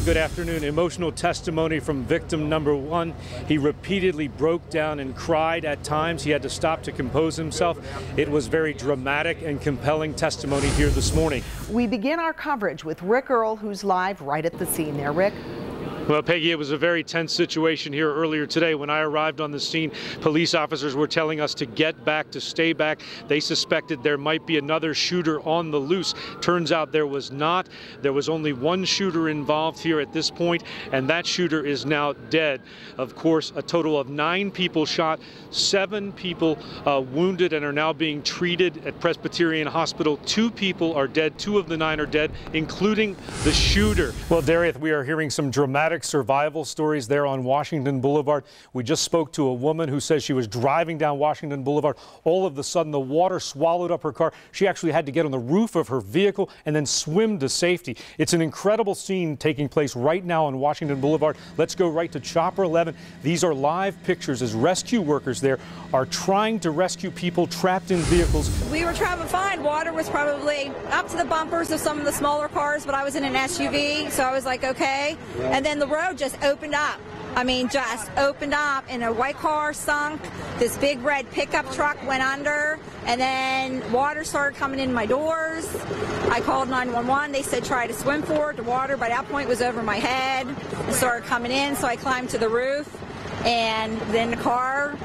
Good afternoon. Emotional testimony from victim number one. He repeatedly broke down and cried at times. He had to stop to compose himself. It was very dramatic and compelling testimony here this morning. We begin our coverage with Rick Earle, who's live right at the scene there. Rick? Well, Peggy, it was a very tense situation here earlier today. When I arrived on the scene, police officers were telling us to get back, to stay back. They suspected there might be another shooter on the loose. Turns out there was not. There was only one shooter involved here at this point, and that shooter is now dead. Of course, a total of 9 people shot, 7 people wounded and are now being treated at Presbyterian Hospital. 2 people are dead. 2 of the 9 are dead, including the shooter. Well, Darius, we are hearing some dramatic survival stories there on Washington Boulevard. We just spoke to a woman who says she was driving down Washington Boulevard. All of a sudden, the water swallowed up her car. She actually had to get on the roof of her vehicle and then swim to safety. It's an incredible scene taking place right now on Washington Boulevard. Let's go right to Chopper 11. These are live pictures as rescue workers there are trying to rescue people trapped in vehicles. We were traveling fine. Water was probably up to the bumpers of some of the smaller cars, but I was in an SUV, so I was like, okay. And then the road just opened up. I mean, just opened up, and a white car sunk. This big red pickup truck went under, and then water started coming in my doors. I called 911. They said try to swim for it. The water by that point was over my head. It started coming in, so I climbed to the roof, and then the car,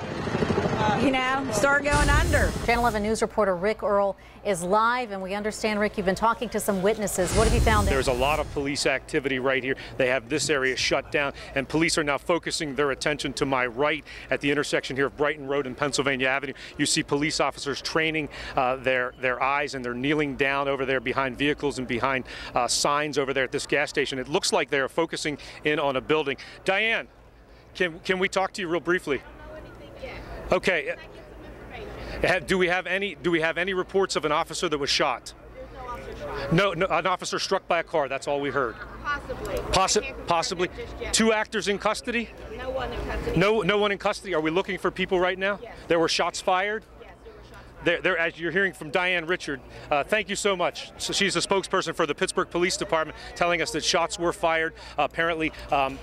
started going under. Channel 11 News reporter Rick Earle is live, and we understand, Rick, you've been talking to some witnesses. What have you found there? There's a lot of police activity right here. They have this area shut down, and police are now focusing their attention to my right at the intersection here of Brighton Road and Pennsylvania Avenue. You see police officers training their eyes, and they're kneeling down over there behind vehicles and behind signs over there at this gas station. It looks like they're focusing in on a building. Diane, can we talk to you real briefly? Okay. Do we have any reports of an officer that was shot? There's no officer shot. No, an officer struck by a car. That's all we heard. Possibly. Possibly. 2 actors in custody? No one in custody. No one in custody. Are we looking for people right now? Yes. There were shots fired? Yes, there were shots fired. As you're hearing from Diane Richard, thank you so much. So she's a spokesperson for the Pittsburgh Police Department, telling us that shots were fired. Apparently,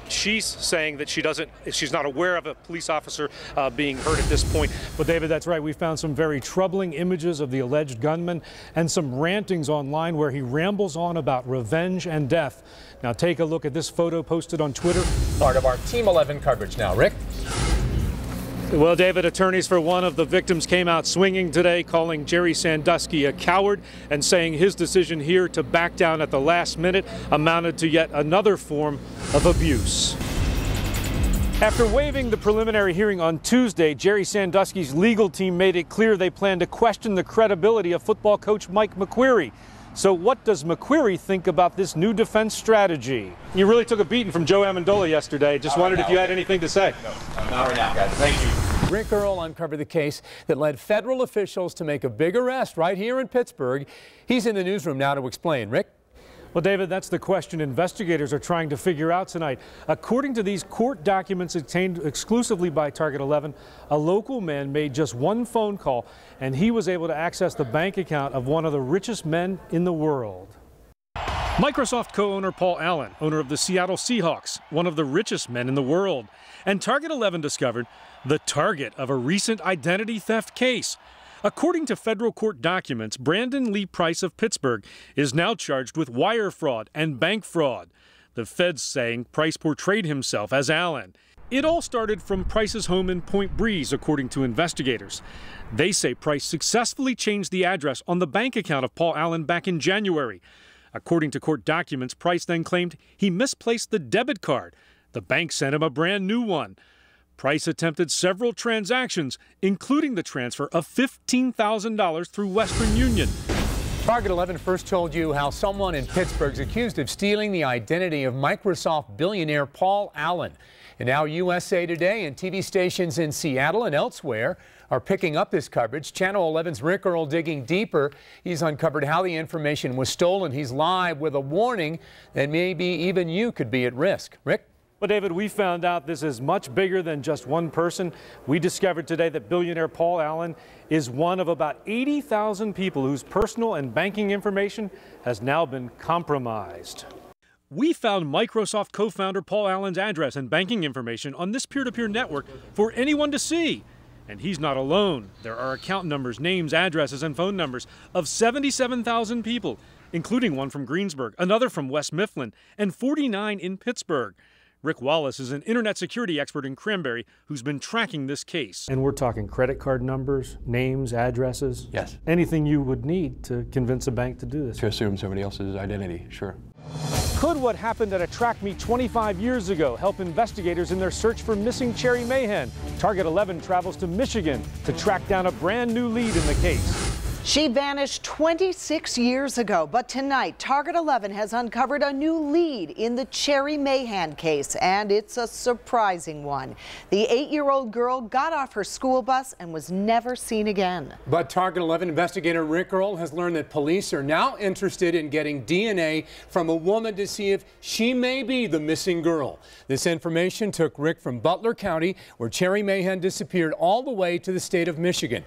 she's saying that she's not aware of a police officer being hurt at this point. Well, David, that's right. We found some very troubling images of the alleged gunman and some rantings online where he rambles on about revenge and death. Now, take a look at this photo posted on Twitter. Part of our Team 11 coverage now, Rick. Well, David, attorneys for one of the victims came out swinging today, calling Jerry Sandusky a coward and saying his decision here to back down at the last minute amounted to yet another form of abuse. After waiving the preliminary hearing on Tuesday, Jerry Sandusky's legal team made it clear they plan to question the credibility of football coach Mike McQueary. So what does McQueary think about this new defense strategy? You really took a beating from Joe Amendola yesterday. Just wondered if you had anything to say. No, not right now, guys. Thank you. Rick Earle uncovered the case that led federal officials to make a big arrest right here in Pittsburgh. He's in the newsroom now to explain. Rick? Well, David, that's the question investigators are trying to figure out tonight. According to these court documents obtained exclusively by Target 11, a local man made just one phone call, and he was able to access the bank account of one of the richest men in the world. Microsoft co-owner Paul Allen, owner of the Seattle Seahawks, one of the richest men in the world. And Target 11 discovered the target of a recent identity theft case. According to federal court documents, Brandon Lee Price of Pittsburgh is now charged with wire fraud and bank fraud. The feds saying Price portrayed himself as Allen. It all started from Price's home in Point Breeze, according to investigators. They say Price successfully changed the address on the bank account of Paul Allen back in January. According to court documents, Price then claimed he misplaced the debit card. The bank sent him a brand new one. Price attempted several transactions, including the transfer of $15,000 through Western Union. Target 11 first told you how someone in Pittsburgh is accused of stealing the identity of Microsoft billionaire Paul Allen. And now USA Today and TV stations in Seattle and elsewhere are picking up this coverage. Channel 11's Rick Earle digging deeper. He's uncovered how the information was stolen. He's live with a warning that maybe even you could be at risk. Rick? Well, David, we found out this is much bigger than just one person. We discovered today that billionaire Paul Allen is one of about 80,000 people whose personal and banking information has now been compromised. We found Microsoft co-founder Paul Allen's address and banking information on this peer-to-peer network for anyone to see. And he's not alone. There are account numbers, names, addresses, and phone numbers of 77,000 people, including one from Greensburg, another from West Mifflin, and 49 in Pittsburgh. Rick Wallace is an internet security expert in Cranberry who's been tracking this case. And we're talking credit card numbers, names, addresses. Yes. Anything you would need to convince a bank to do this. To assume somebody else's identity, sure. Could what happened at a track meet 25 years ago help investigators in their search for missing Cherry Mahan? Target 11 travels to Michigan to track down a brand new lead in the case. She vanished 26 years ago, but tonight Target 11 has uncovered a new lead in the Cherry Mahan case, and it's a surprising one. The 8-year-old girl got off her school bus and was never seen again. But Target 11 investigator Rick Earle has learned that police are now interested in getting DNA from a woman to see if she may be the missing girl. This information took Rick from Butler County, where Cherry Mahan disappeared, all the way to the state of Michigan.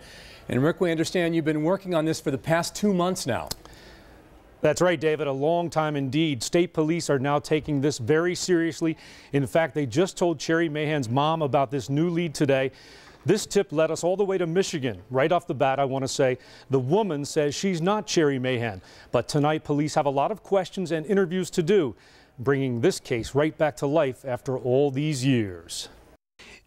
And Rick, we understand you've been working on this for the past 2 months now. That's right, David, a long time indeed. State police are now taking this very seriously. In fact, they just told Cherry Mahan's mom about this new lead today. This tip led us all the way to Michigan. Right off the bat, I want to say, the woman says she's not Cherry Mahan. But tonight, police have a lot of questions and interviews to do, bringing this case right back to life after all these years.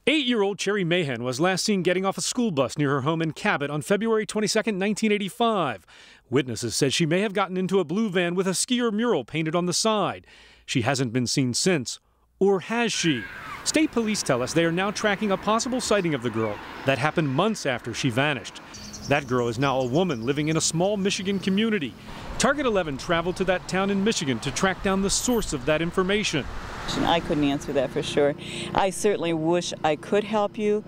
8-year-old Cherry Mahan was last seen getting off a school bus near her home in Cabot on February 22, 1985. Witnesses said she may have gotten into a blue van with a skier mural painted on the side. She hasn't been seen since. Or has she? State police tell us they are now tracking a possible sighting of the girl that happened months after she vanished. That girl is now a woman living in a small Michigan community. Target 11 traveled to that town in Michigan to track down the source of that information. I couldn't answer that for sure. I certainly wish I could help you.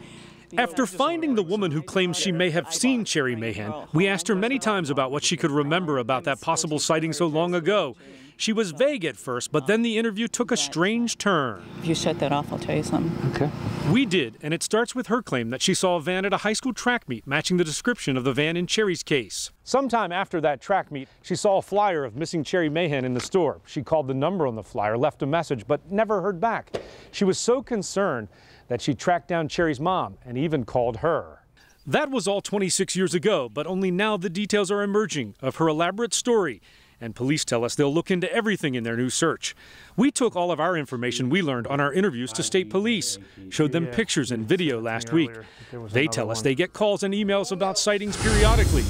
After finding the woman who claims she may have seen Cherry Mahan, we asked her many times about what she could remember about that possible sighting so long ago. She was vague at first, but then the interview took a strange turn. If you shut that off, I'll tell you something. Okay. We did, and it starts with her claim that she saw a van at a high school track meet matching the description of the van in Cherry's case. Sometime after that track meet, she saw a flyer of missing Cherry Mahan in the store. She called the number on the flyer, left a message, but never heard back. She was so concerned that she tracked down Cherry's mom and even called her. That was all 26 years ago, but only now the details are emerging of her elaborate story. And police tell us they'll look into everything in their new search. We took all of our information we learned on our interviews to state police, showed them pictures and video last week. They tell us they get calls and emails about sightings periodically.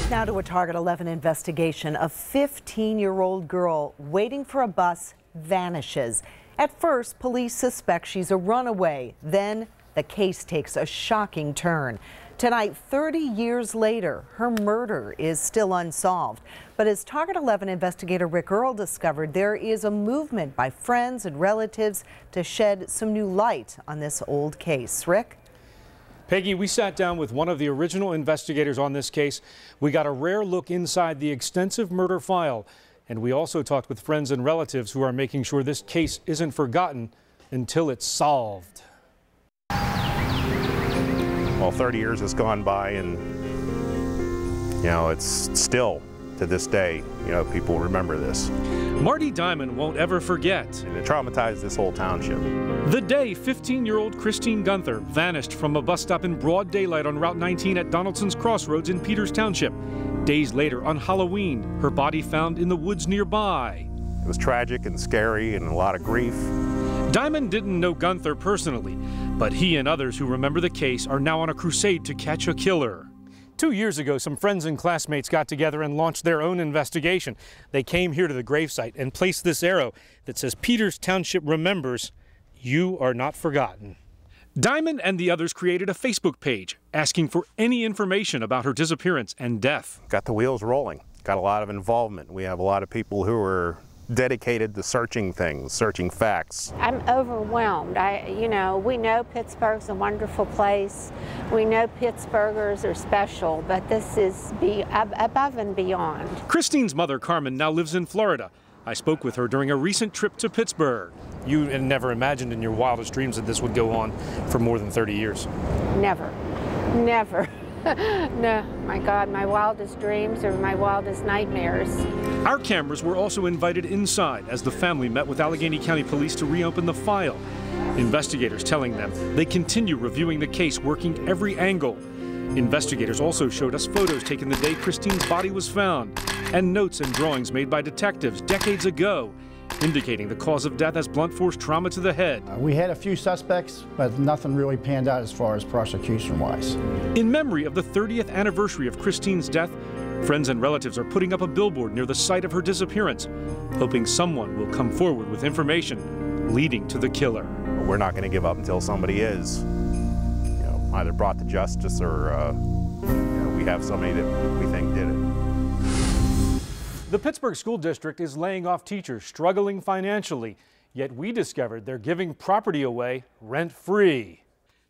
Now to a Target 11 investigation. A 15-year-old girl waiting for a bus vanishes. At first, police suspect she's a runaway. Then the case takes a shocking turn. Tonight, 30 years later, her murder is still unsolved. But as Target 11 investigator Rick Earle discovered, there is a movement by friends and relatives to shed some new light on this old case. Rick? Peggy, we sat down with one of the original investigators on this case. We got a rare look inside the extensive murder file. And we also talked with friends and relatives who are making sure this case isn't forgotten until it's solved. Well, 30 years has gone by, and, you know, it's still, to this day, you know, people remember this. Marty Diamond won't ever forget. And it traumatized this whole township. The day 15-year-old Christine Gunther vanished from a bus stop in broad daylight on Route 19 at Donaldson's Crossroads in Peters Township. Days later, on Halloween, her body found in the woods nearby. It was tragic and scary and a lot of grief. Diamond didn't know Gunther personally, but he and others who remember the case are now on a crusade to catch a killer. 2 years ago, some friends and classmates got together and launched their own investigation. They came here to the gravesite and placed this arrow that says, "Peters Township remembers, you are not forgotten." Diamond and the others created a Facebook page asking for any information about her disappearance and death. Got the wheels rolling, got a lot of involvement. We have a lot of people who are dedicated to searching things, searching facts. I'm overwhelmed. We know Pittsburgh's a wonderful place. We know Pittsburghers are special, but this is above and beyond. Christine's mother, Carmen, now lives in Florida. I spoke with her during a recent trip to Pittsburgh. You had never imagined in your wildest dreams that this would go on for more than 30 years. Never. Never. No, my God, my wildest dreams are my wildest nightmares. Our cameras were also invited inside as the family met with Allegheny County Police to reopen the file. Investigators telling them they continue reviewing the case, working every angle. Investigators also showed us photos taken the day Christine's body was found and notes and drawings made by detectives decades ago, indicating the cause of death as blunt force trauma to the head. We had a few suspects, but nothing really panned out as far as prosecution-wise. In memory of the 30th anniversary of Christine's death, friends and relatives are putting up a billboard near the site of her disappearance, hoping someone will come forward with information leading to the killer. We're not going to give up until somebody is, either brought to justice or we have somebody that we think did it. The Pittsburgh School District is laying off teachers struggling financially, yet we discovered they're giving property away rent-free.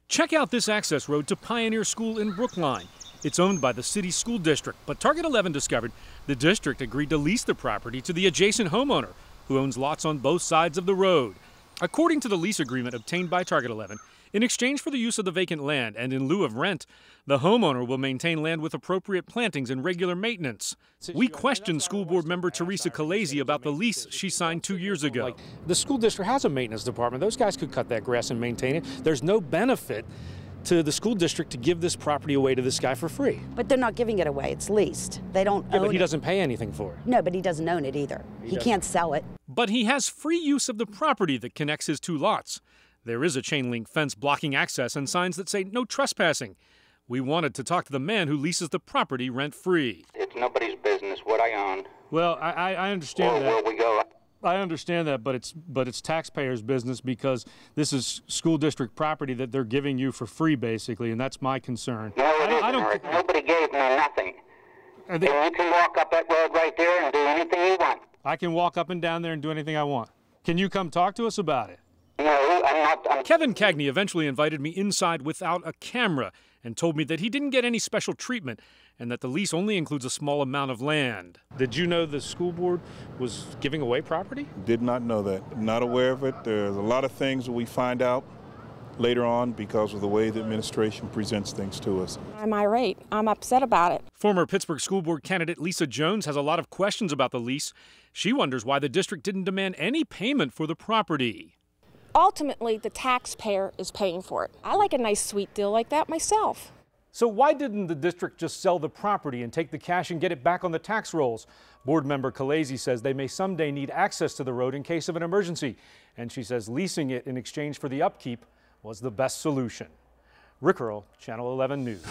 Check out this access road to Pioneer School in Brookline. It's owned by the city school district, but Target 11 discovered the district agreed to lease the property to the adjacent homeowner, who owns lots on both sides of the road. According to the lease agreement obtained by Target 11, in exchange for the use of the vacant land and in lieu of rent, the homeowner will maintain land with appropriate plantings and regular maintenance. We questioned school board member Teresa Calesi about the lease she signed 2 years ago. The school district has a maintenance department. Those guys could cut that grass and maintain it. There's no benefit to the school district to give this property away to this guy for free. But they're not giving it away. It's leased. They don't own it. But he doesn't pay anything for it. No, but he doesn't own it either. He can't sell it. But he has free use of the property that connects his two lots. There is a chain link fence blocking access and signs that say no trespassing. We wanted to talk to the man who leases the property rent-free. It's nobody's business what I own. Well, I understand that. Where we go. I understand that, but it's taxpayers' business because this is school district property that they're giving you for free, basically, and that's my concern. No, it isn't. Nobody gave me nothing. And you can walk up that road right there and do anything you want. I can walk up and down there and do anything I want. Can you come talk to us about it? No, I'm not. Kevin Cagney eventually invited me inside without a camera and told me that he didn't get any special treatment and that the lease only includes a small amount of land. Did you know the school board was giving away property? Did not know that. Not aware of it. There's a lot of things that we find out later on because of the way the administration presents things to us. I'm irate. I'm upset about it. Former Pittsburgh School Board candidate Lisa Jones has a lot of questions about the lease. She wonders why the district didn't demand any payment for the property. Ultimately, the taxpayer is paying for it. I like a nice sweet deal like that myself. So why didn't the district just sell the property and take the cash and get it back on the tax rolls? Board member Calesi says they may someday need access to the road in case of an emergency. And she says leasing it in exchange for the upkeep was the best solution. Rick Earle, Channel 11 News.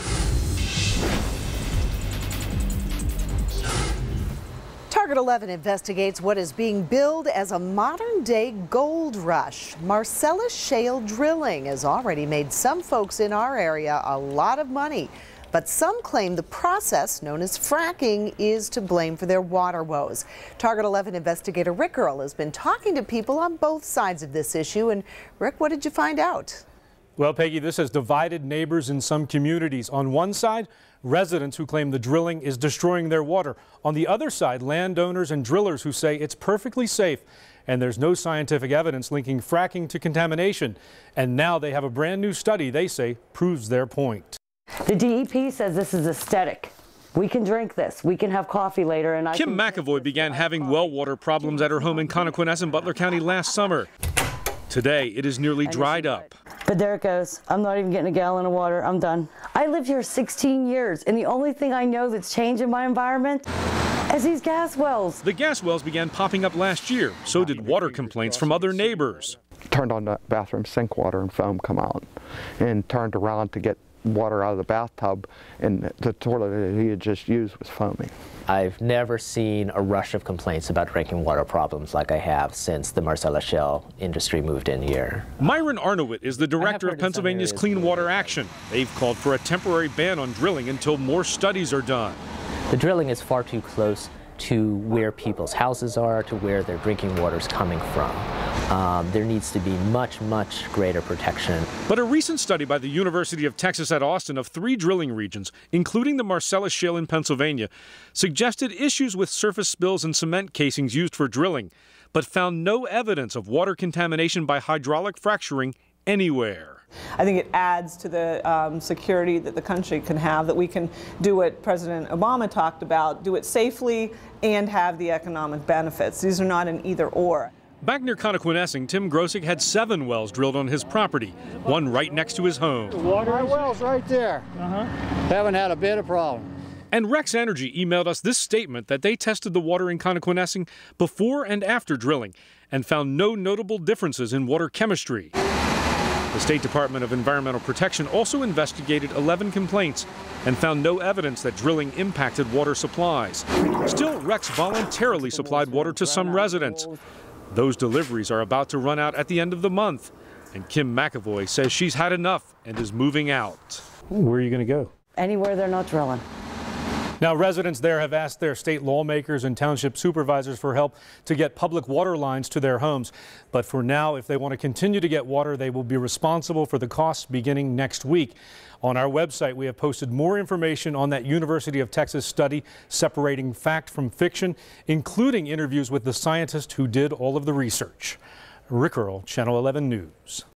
Target 11 investigates what is being billed as a modern-day gold rush. Marcellus shale drilling has already made some folks in our area a lot of money, but some claim the process, known as fracking, is to blame for their water woes. Target 11 investigator Rick Earle has been talking to people on both sides of this issue. And Rick, what did you find out? Well, Peggy, this has divided neighbors in some communities. On one side, residents who claim the drilling is destroying their water. On the other side, landowners and drillers who say it's perfectly safe and there's no scientific evidence linking fracking to contamination. And now they have a brand new study they say proves their point. The DEP says this is aesthetic. We can drink this. We can have coffee later. And Kim McAvoy began having well water problems at her home in Connequeness in Butler County last summer. Today, it is nearly dried up. But there it goes. I'm not even getting a gallon of water. I'm done. I lived here 16 years, and the only thing I know that's changed in my environment is these gas wells. The gas wells began popping up last year. So did water complaints from other neighbors. Turned on the bathroom sink water and foam come out, and turned around to get water out of the bathtub, and the toilet that he had just used was foaming. I've never seen a rush of complaints about drinking water problems like I have since the Marcellus shale industry moved in here. Myron Arnowit is the director of Pennsylvania's Clean Water Action. They've called for a temporary ban on drilling until more studies are done. The drilling is far too close to where people's houses are, to where their drinking water is coming from. There needs to be much, much greater protection. But a recent study by the University of Texas at Austin of 3 drilling regions, including the Marcellus Shale in Pennsylvania, suggested issues with surface spills and cement casings used for drilling, but found no evidence of water contamination by hydraulic fracturing anywhere. I think it adds to the security that the country can have, that we can do what President Obama talked about, do it safely and have the economic benefits. These are not an either or. Back near Connequenessing, Tim Grosick had 7 wells drilled on his property, one right next to his home. The water well's right there. Haven't had a bit of problem. And Rex Energy emailed us this statement that they tested the water in Connequenessing before and after drilling and found no notable differences in water chemistry. The State Department of Environmental Protection also investigated 11 complaints and found no evidence that drilling impacted water supplies. Still, Rex voluntarily supplied water to some residents. Those deliveries are about to run out at the end of the month, and Kim McAvoy says she's had enough and is moving out. Where are you going to go? Anywhere they're not drilling. Now, residents there have asked their state lawmakers and township supervisors for help to get public water lines to their homes. But for now, if they want to continue to get water, they will be responsible for the costs beginning next week. On our website, we have posted more information on that University of Texas study separating fact from fiction, including interviews with the scientist who did all of the research. Rick Earle, Channel 11 News.